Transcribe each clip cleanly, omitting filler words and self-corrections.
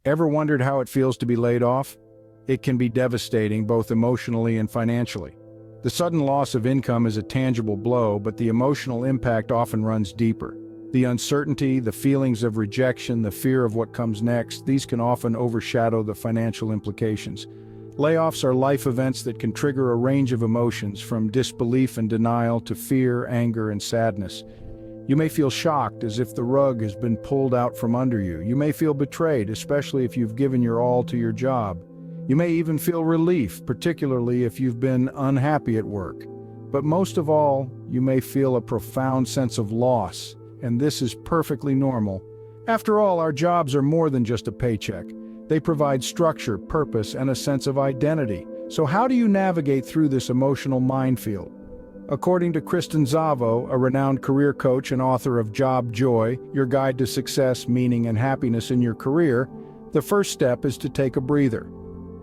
Ever wondered how it feels to be laid off? It can be devastating, both emotionally and financially. The sudden loss of income is a tangible blow, but the emotional impact often runs deeper. The uncertainty, the feelings of rejection, the fear of what comes next, these can often overshadow the financial implications. Layoffs are life events that can trigger a range of emotions, from disbelief and denial to fear, anger, and sadness. You may feel shocked, as if the rug has been pulled out from under you. You may feel betrayed, especially if you've given your all to your job. You may even feel relief, particularly if you've been unhappy at work. But most of all, you may feel a profound sense of loss, and this is perfectly normal. After all, our jobs are more than just a paycheck. They provide structure, purpose, and a sense of identity. So how do you navigate through this emotional minefield? According to Kristen Zavo, a renowned career coach and author of Job Joy, Your Guide to Success, Meaning, and Happiness in Your Career, the first step is to take a breather.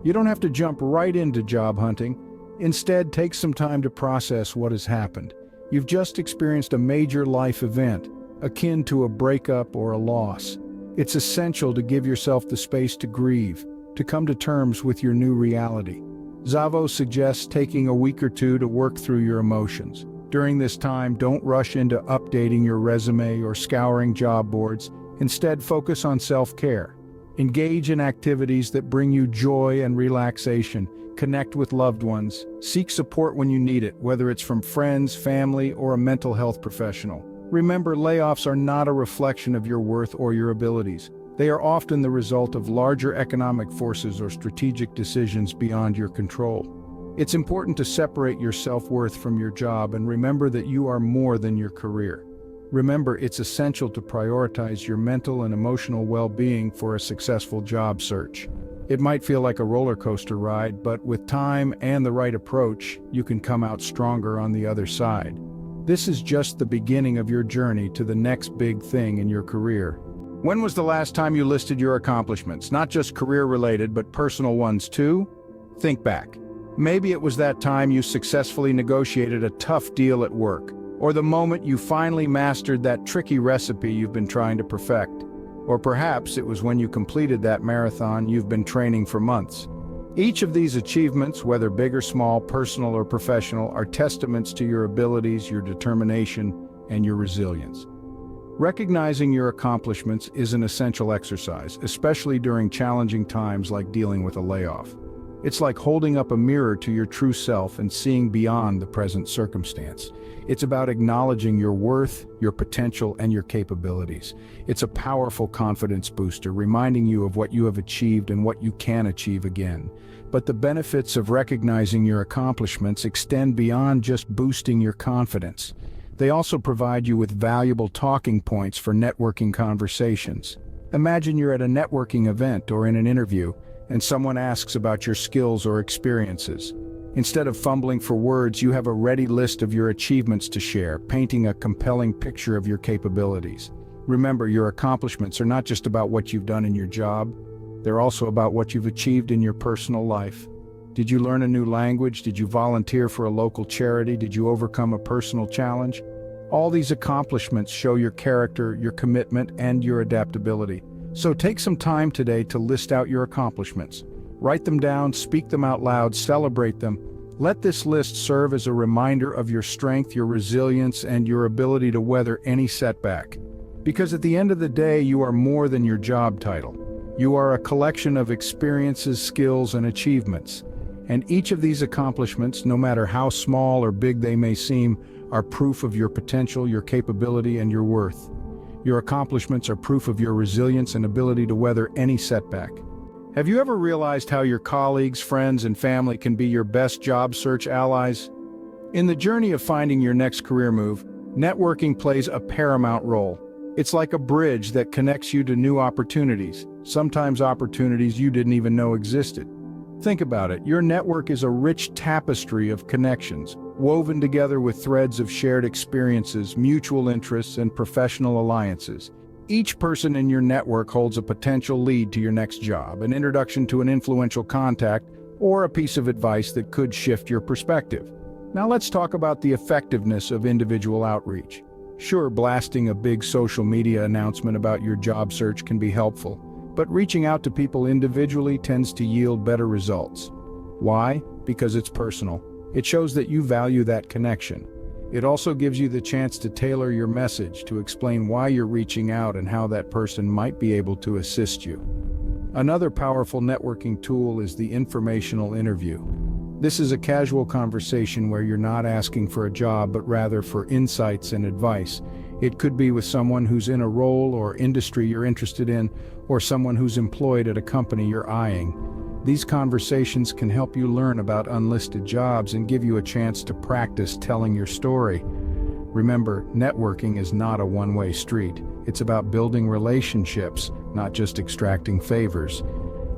You don't have to jump right into job hunting. Instead, take some time to process what has happened. You've just experienced a major life event, akin to a breakup or a loss. It's essential to give yourself the space to grieve, to come to terms with your new reality. Zavo suggests taking a week or two to work through your emotions. During this time, don't rush into updating your resume or scouring job boards. Instead, focus on self-care. Engage in activities that bring you joy and relaxation. Connect with loved ones. Seek support when you need it, whether it's from friends, family, or a mental health professional. Remember, layoffs are not a reflection of your worth or your abilities. They are often the result of larger economic forces or strategic decisions beyond your control. It's important to separate your self-worth from your job and remember that you are more than your career. Remember, it's essential to prioritize your mental and emotional well-being for a successful job search. It might feel like a roller coaster ride, but with time and the right approach, you can come out stronger on the other side. This is just the beginning of your journey to the next big thing in your career. When was the last time you listed your accomplishments? Not just career-related, but personal ones too? Think back. Maybe it was that time you successfully negotiated a tough deal at work, or the moment you finally mastered that tricky recipe you've been trying to perfect. Or perhaps it was when you completed that marathon you've been training for months. Each of these achievements, whether big or small, personal or professional, are testaments to your abilities, your determination, and your resilience. Recognizing your accomplishments is an essential exercise, especially during challenging times like dealing with a layoff. It's like holding up a mirror to your true self and seeing beyond the present circumstance. It's about acknowledging your worth, your potential, and your capabilities. It's a powerful confidence booster, reminding you of what you have achieved and what you can achieve again. But the benefits of recognizing your accomplishments extend beyond just boosting your confidence. They also provide you with valuable talking points for networking conversations. Imagine you're at a networking event or in an interview, and someone asks about your skills or experiences. Instead of fumbling for words, you have a ready list of your achievements to share, painting a compelling picture of your capabilities. Remember, your accomplishments are not just about what you've done in your job, they're also about what you've achieved in your personal life. Did you learn a new language? Did you volunteer for a local charity? Did you overcome a personal challenge? All these accomplishments show your character, your commitment, and your adaptability. So take some time today to list out your accomplishments. Write them down, speak them out loud, celebrate them. Let this list serve as a reminder of your strength, your resilience, and your ability to weather any setback. Because at the end of the day, you are more than your job title. You are a collection of experiences, skills, and achievements. And each of these accomplishments, no matter how small or big they may seem, are proof of your potential, your capability, and your worth. Your accomplishments are proof of your resilience and ability to weather any setback. Have you ever realized how your colleagues, friends, and family can be your best job search allies? In the journey of finding your next career move, networking plays a paramount role. It's like a bridge that connects you to new opportunities, sometimes opportunities you didn't even know existed. Think about it. Your network is a rich tapestry of connections, woven together with threads of shared experiences, mutual interests, and professional alliances. Each person in your network holds a potential lead to your next job, an introduction to an influential contact, or a piece of advice that could shift your perspective. Now let's talk about the effectiveness of individual outreach. Sure, blasting a big social media announcement about your job search can be helpful, But reaching out to people individually tends to yield better results. Why? Because it's personal. It shows that you value that connection. It also gives you the chance to tailor your message, to explain why you're reaching out and how that person might be able to assist you. Another powerful networking tool is the informational interview. This is a casual conversation where you're not asking for a job, but rather for insights and advice. It could be with someone who's in a role or industry you're interested in, or someone who's employed at a company you're eyeing. These conversations can help you learn about unlisted jobs and give you a chance to practice telling your story. Remember, networking is not a one-way street. It's about building relationships, not just extracting favors.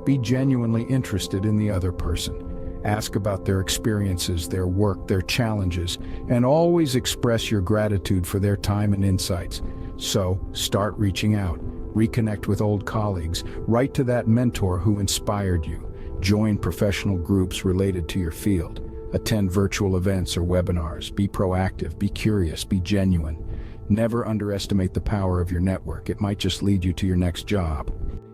Be genuinely interested in the other person. Ask about their experiences, their work, their challenges, and always express your gratitude for their time and insights. So, start reaching out. Reconnect with old colleagues. Write to that mentor who inspired you. Join professional groups related to your field. Attend virtual events or webinars. Be proactive, be curious, be genuine. Never underestimate the power of your network. It might just lead you to your next job.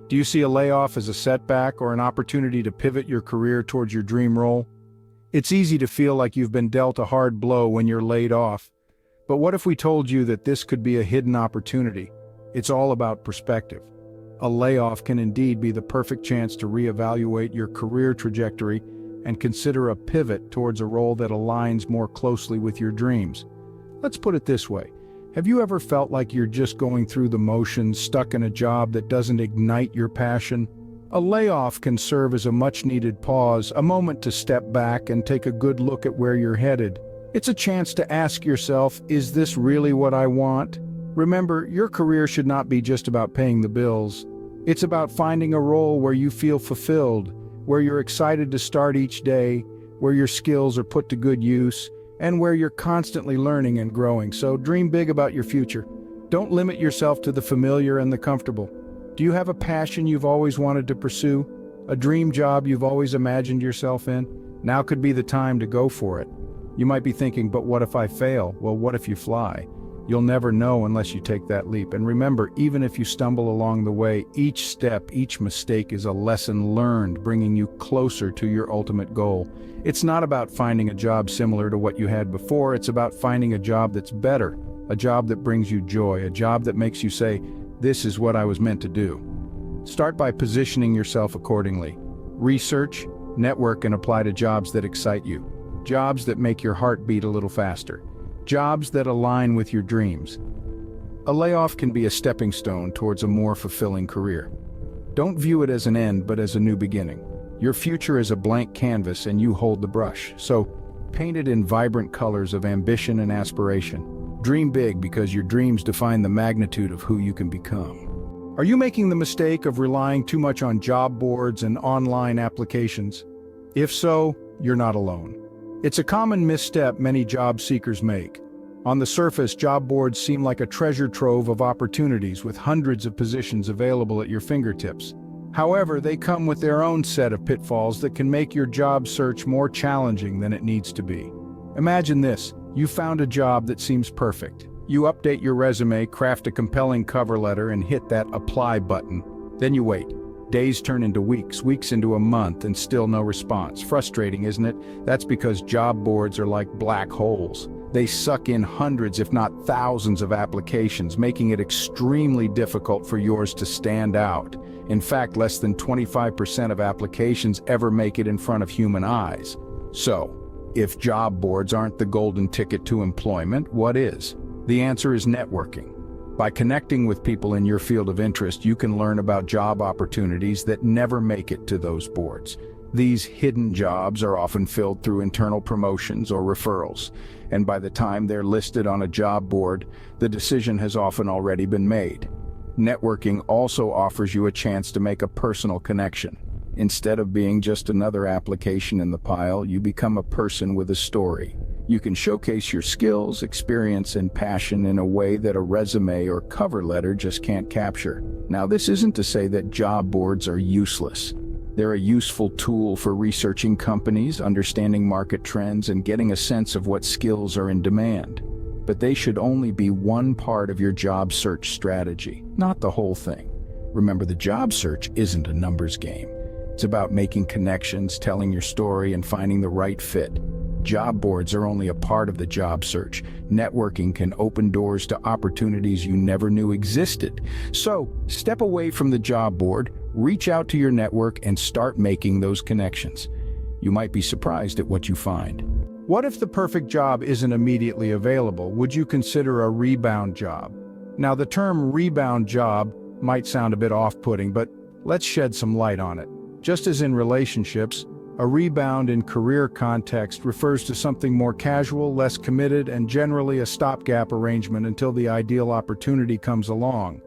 Do you see a layoff as a setback or an opportunity to pivot your career towards your dream role? It's easy to feel like you've been dealt a hard blow when you're laid off. But what if we told you that this could be a hidden opportunity? It's all about perspective. A layoff can indeed be the perfect chance to reevaluate your career trajectory and consider a pivot towards a role that aligns more closely with your dreams. Let's put it this way. Have you ever felt like you're just going through the motions, stuck in a job that doesn't ignite your passion? A layoff can serve as a much-needed pause, a moment to step back and take a good look at where you're headed. It's a chance to ask yourself, is this really what I want? Remember, your career should not be just about paying the bills. It's about finding a role where you feel fulfilled, where you're excited to start each day, where your skills are put to good use, and where you're constantly learning and growing. So dream big about your future. Don't limit yourself to the familiar and the comfortable. Do you have a passion you've always wanted to pursue? A dream job you've always imagined yourself in? Now could be the time to go for it. You might be thinking, but what if I fail? Well, what if you fly? You'll never know unless you take that leap. And remember, even if you stumble along the way, each step, each mistake is a lesson learned, bringing you closer to your ultimate goal. It's not about finding a job similar to what you had before. It's about finding a job that's better, a job that brings you joy, a job that makes you say, this is what I was meant to do. Start by positioning yourself accordingly. Research, network, and apply to jobs that excite you. Jobs that make your heart beat a little faster. Jobs that align with your dreams. A layoff can be a stepping stone towards a more fulfilling career. Don't view it as an end, but as a new beginning. Your future is a blank canvas and you hold the brush. So, paint it in vibrant colors of ambition and aspiration. Dream big because your dreams define the magnitude of who you can become. Are you making the mistake of relying too much on job boards and online applications? If so, you're not alone. It's a common misstep many job seekers make. On the surface, job boards seem like a treasure trove of opportunities with hundreds of positions available at your fingertips. However, they come with their own set of pitfalls that can make your job search more challenging than it needs to be. Imagine this: you found a job that seems perfect. You update your resume, craft a compelling cover letter, and hit that apply button. Then you wait. Days turn into weeks, weeks into a month, and still no response. Frustrating, isn't it? That's because job boards are like black holes. They suck in hundreds, if not thousands, of applications, making it extremely difficult for yours to stand out. In fact, less than 25% of applications ever make it in front of human eyes. So, if job boards aren't the golden ticket to employment, what is? The answer is networking. By connecting with people in your field of interest, you can learn about job opportunities that never make it to those boards. These hidden jobs are often filled through internal promotions or referrals, and by the time they're listed on a job board, the decision has often already been made. Networking also offers you a chance to make a personal connection. Instead of being just another application in the pile, you become a person with a story. You can showcase your skills, experience, and passion in a way that a resume or cover letter just can't capture. Now, this isn't to say that job boards are useless. They're a useful tool for researching companies, understanding market trends, and getting a sense of what skills are in demand. But they should only be one part of your job search strategy, not the whole thing. Remember, the job search isn't a numbers game. It's about making connections, telling your story, and finding the right fit. Job boards are only a part of the job search. Networking can open doors to opportunities you never knew existed. So, step away from the job board, reach out to your network, and start making those connections. You might be surprised at what you find. What if the perfect job isn't immediately available? Would you consider a rebound job? Now, the term rebound job might sound a bit off-putting, but let's shed some light on it. Just as in relationships, a rebound in career context refers to something more casual, less committed, and generally a stopgap arrangement until the ideal opportunity comes along.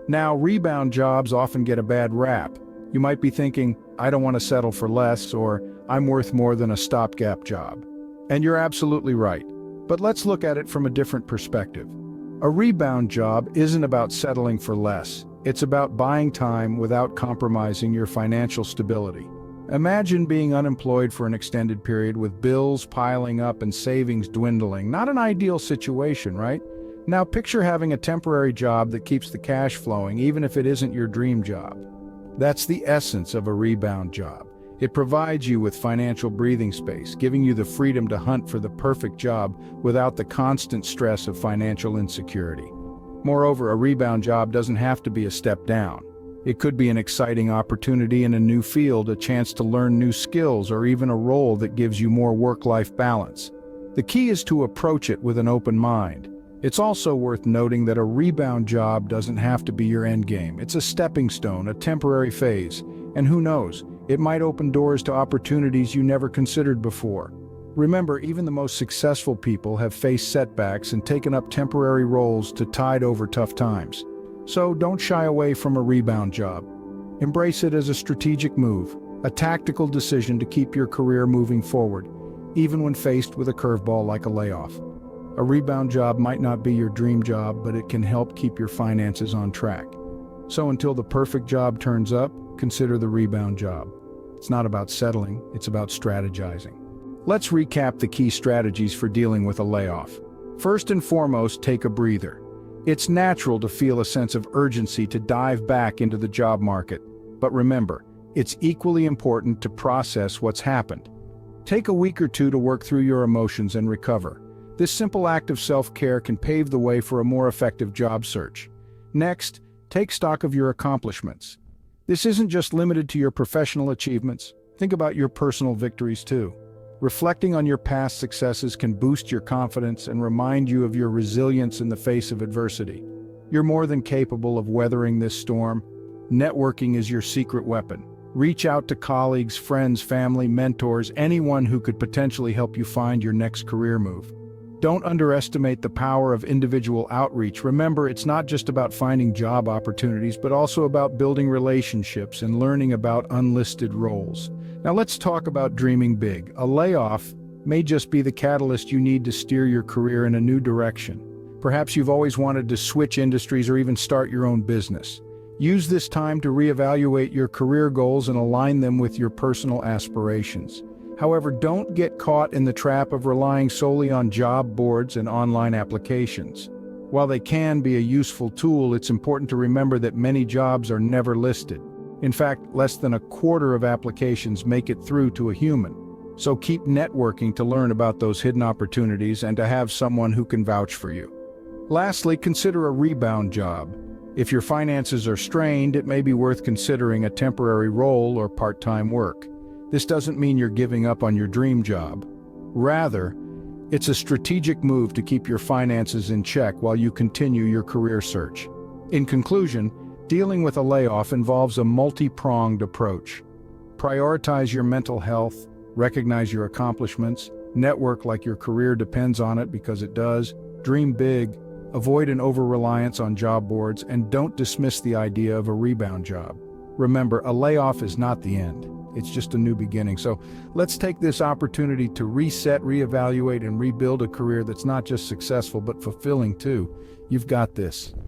Now, rebound jobs often get a bad rap. You might be thinking, I don't want to settle for less, or I'm worth more than a stopgap job. And you're absolutely right. But let's look at it from a different perspective. A rebound job isn't about settling for less. It's about buying time without compromising your financial stability. Imagine being unemployed for an extended period with bills piling up and savings dwindling. Not an ideal situation, right? Now picture having a temporary job that keeps the cash flowing, even if it isn't your dream job. That's the essence of a rebound job. It provides you with financial breathing space, giving you the freedom to hunt for the perfect job without the constant stress of financial insecurity. Moreover, a rebound job doesn't have to be a step down. It could be an exciting opportunity in a new field, a chance to learn new skills, or even a role that gives you more work-life balance. The key is to approach it with an open mind. It's also worth noting that a rebound job doesn't have to be your endgame. It's a stepping stone, a temporary phase, and who knows, it might open doors to opportunities you never considered before. Remember, even the most successful people have faced setbacks and taken up temporary roles to tide over tough times. So don't shy away from a rebound job. Embrace it as a strategic move, a tactical decision to keep your career moving forward, even when faced with a curveball like a layoff. A rebound job might not be your dream job, but it can help keep your finances on track. So until the perfect job turns up, consider the rebound job. It's not about settling, it's about strategizing. Let's recap the key strategies for dealing with a layoff. First and foremost, take a breather. It's natural to feel a sense of urgency to dive back into the job market. But remember, it's equally important to process what's happened. Take a week or two to work through your emotions and recover. This simple act of self-care can pave the way for a more effective job search. Next, take stock of your accomplishments. This isn't just limited to your professional achievements. Think about your personal victories too. Reflecting on your past successes can boost your confidence and remind you of your resilience in the face of adversity. You're more than capable of weathering this storm. Networking is your secret weapon. Reach out to colleagues, friends, family, mentors, anyone who could potentially help you find your next career move. Don't underestimate the power of individual outreach. Remember, it's not just about finding job opportunities, but also about building relationships and learning about unlisted roles. Now let's talk about dreaming big. A layoff may just be the catalyst you need to steer your career in a new direction. Perhaps you've always wanted to switch industries or even start your own business. Use this time to reevaluate your career goals and align them with your personal aspirations. However, don't get caught in the trap of relying solely on job boards and online applications. While they can be a useful tool, it's important to remember that many jobs are never listed. In fact, less than a quarter of applications make it through to a human. So keep networking to learn about those hidden opportunities and to have someone who can vouch for you. Lastly, consider a rebound job. If your finances are strained, it may be worth considering a temporary role or part-time work. This doesn't mean you're giving up on your dream job. Rather, it's a strategic move to keep your finances in check while you continue your career search. In conclusion, dealing with a layoff involves a multi-pronged approach. Prioritize your mental health, recognize your accomplishments, network like your career depends on it because it does, dream big, avoid an over-reliance on job boards, and don't dismiss the idea of a rebound job. Remember, a layoff is not the end. It's just a new beginning. So let's take this opportunity to reset, reevaluate, and rebuild a career that's not just successful but fulfilling too. You've got this.